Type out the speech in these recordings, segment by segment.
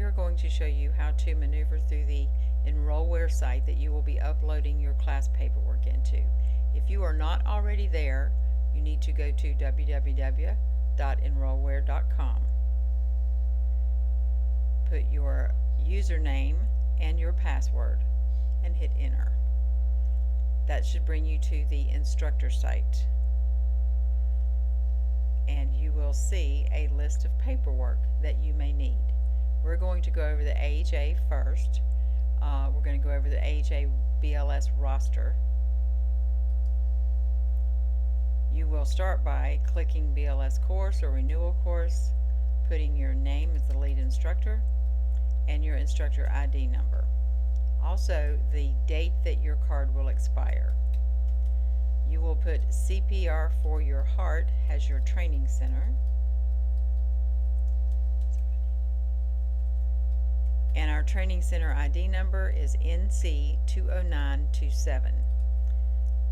are going to show you how to maneuver through the Enrollware site that you will be uploading your class paperwork into. If you are not already there, you need to go to www.enrollware.com. Put your username and your password and hit enter. That should bring you to the instructor site, and you will see a list of paperwork that you may need. We're going to go over the AHA first. We're going to go over the AHA BLS roster. You will start by clicking BLS course or renewal course, putting your name as the lead instructor and your instructor ID number. Also, the date that your card will expire. You will put CPR for Your Heart as your training center. And our training center ID number is NC20927.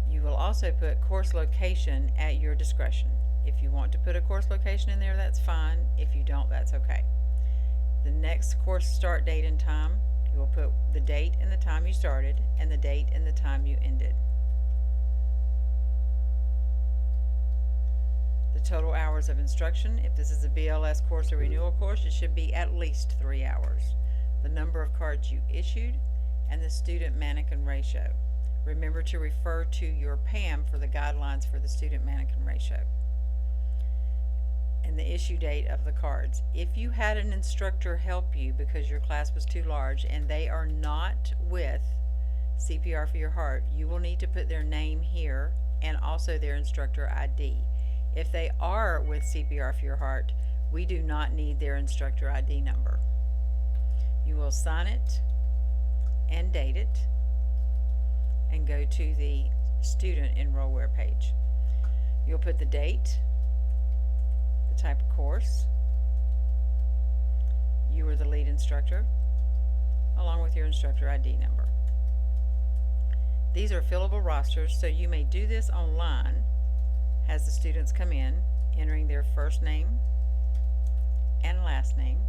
You will also put course location at your discretion. If you want to put a course location in there, that's fine. If you don't, that's okay. The next course start date and time, you will put the date and the time you started and the date and the time you ended. The total hours of instruction, if this is a BLS course or renewal course, it should be at least 3 hours. The number of cards you issued, and the student mannequin ratio. Remember to refer to your PAM for the guidelines for the student mannequin ratio. And the issue date of the cards. If you had an instructor help you because your class was too large and they are not with CPR for Your Heart, you will need to put their name here and also their instructor ID. If they are with CPR for Your Heart, we do not need their instructor ID number. You will sign it and date it and go to the student Enrollware page. You'll put the date, the type of course, you are the lead instructor, along with your instructor ID number. These are fillable rosters, so you may do this online as the students come in, entering their first name and last name,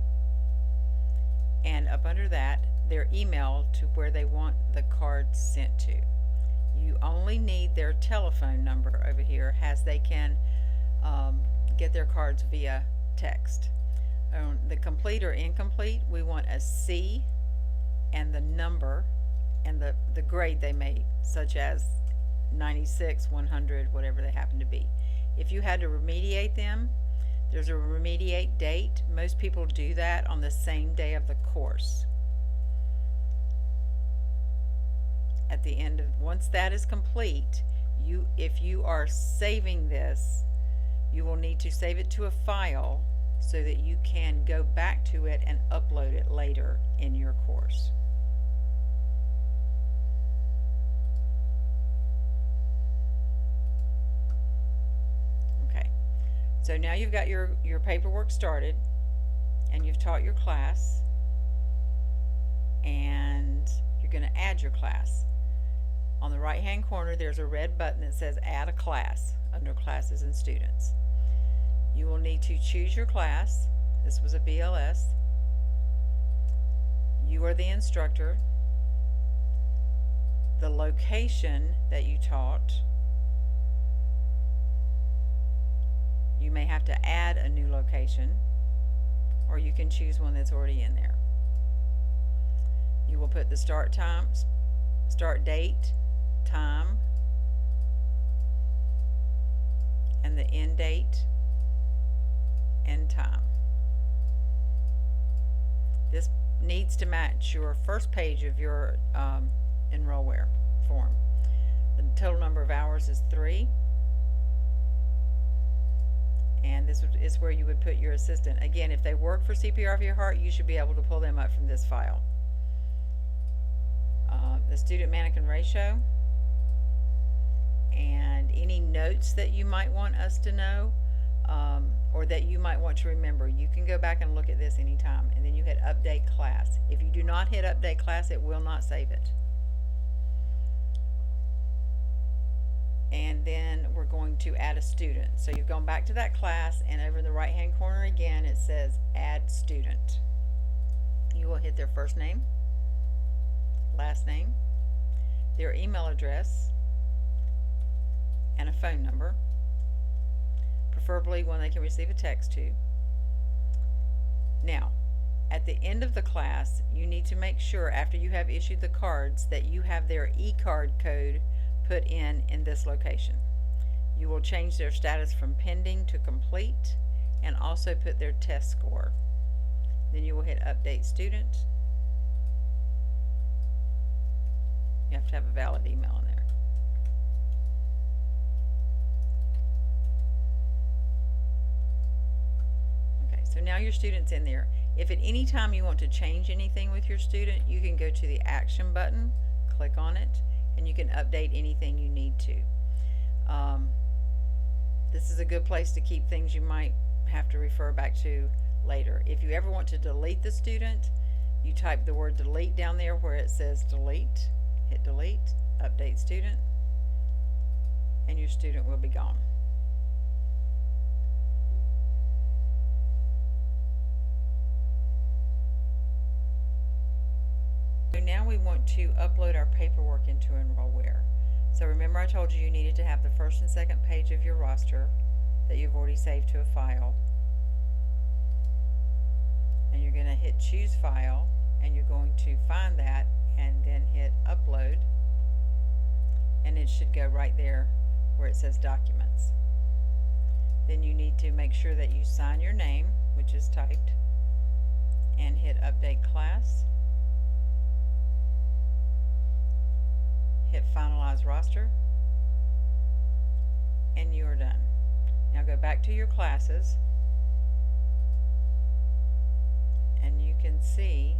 and up under that, their email to where they want the cards sent to. You only need their telephone number over here, as they can get their cards via text. The complete or incomplete, we want a C and the number and the grade they made, such as 96, 100, whatever they happen to be. If you had to remediate them, there's a remediate date. Most people do that on the same day of the course. At the end of, once that is complete, if you are saving this, you will need to save it to a file so that you can go back to it and upload it later in your course. Okay, so now you've got your paperwork started and you've taught your class, and you're going to add your class. On the right hand corner, there's a red button that says Add a Class under Classes and Students. You will need to choose your class. This was a BLS. You are the instructor, the location that you taught. You may have to add a new location, or you can choose one that's already in there. You will put the start time, start date, time, and the end date and time. This needs to match your first page of your Enrollware form. The total number of hours is 3, and this is where you would put your assistant. Again, if they work for CPR for Your Heart, you should be able to pull them up from this file. The student mannequin ratio, and any notes that you might want us to know, or that you might want to remember. You can go back and look at this anytime, and then you hit update class. If you do not hit update class, it will not save it. And then we're going to add a student. So you've gone back to that class, and over in the right hand corner again it says add student. You You will hit their first name, last name, their email address, and a phone number, preferably one they can receive a text to. Now, at the end of the class, you need to make sure after you have issued the cards that you have their e-card code put in this location. You will change their status from pending to complete and also put their test score. Then you will hit update student. You have to have a valid email in there. Okay, so now your student's in there. If at any time you want to change anything with your student, you can go to the action button, click on it, and you can update anything you need to. This is a good place to keep things you might have to refer back to later. If you ever want to delete the student, you type the word delete down there where it says delete, hit delete, update student, and your student will be gone. So now we want to upload our paperwork into Enrollware. So remember I told you needed to have the first and second page of your roster that you've already saved to a file. And you're going to hit choose file, and you're going to find that and then hit upload, and it should go right there where it says documents. Then you need to make sure that you sign your name, which is typed, and hit update class. Hit finalize roster, and you are done. Now go back to your classes, and you can see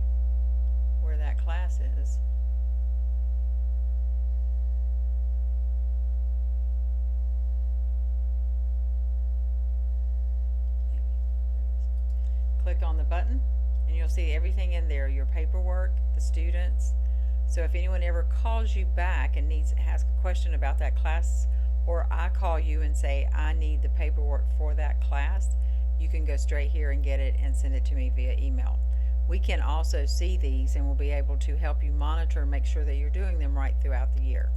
where that class is. Click on the button, and you'll see everything in there, your paperwork, the students. So if anyone ever calls you back and asks a question about that class, or I call you and say I need the paperwork for that class, you can go straight here and get it and send it to me via email. We can also see these, and we'll be able to help you monitor and make sure that you're doing them right throughout the year.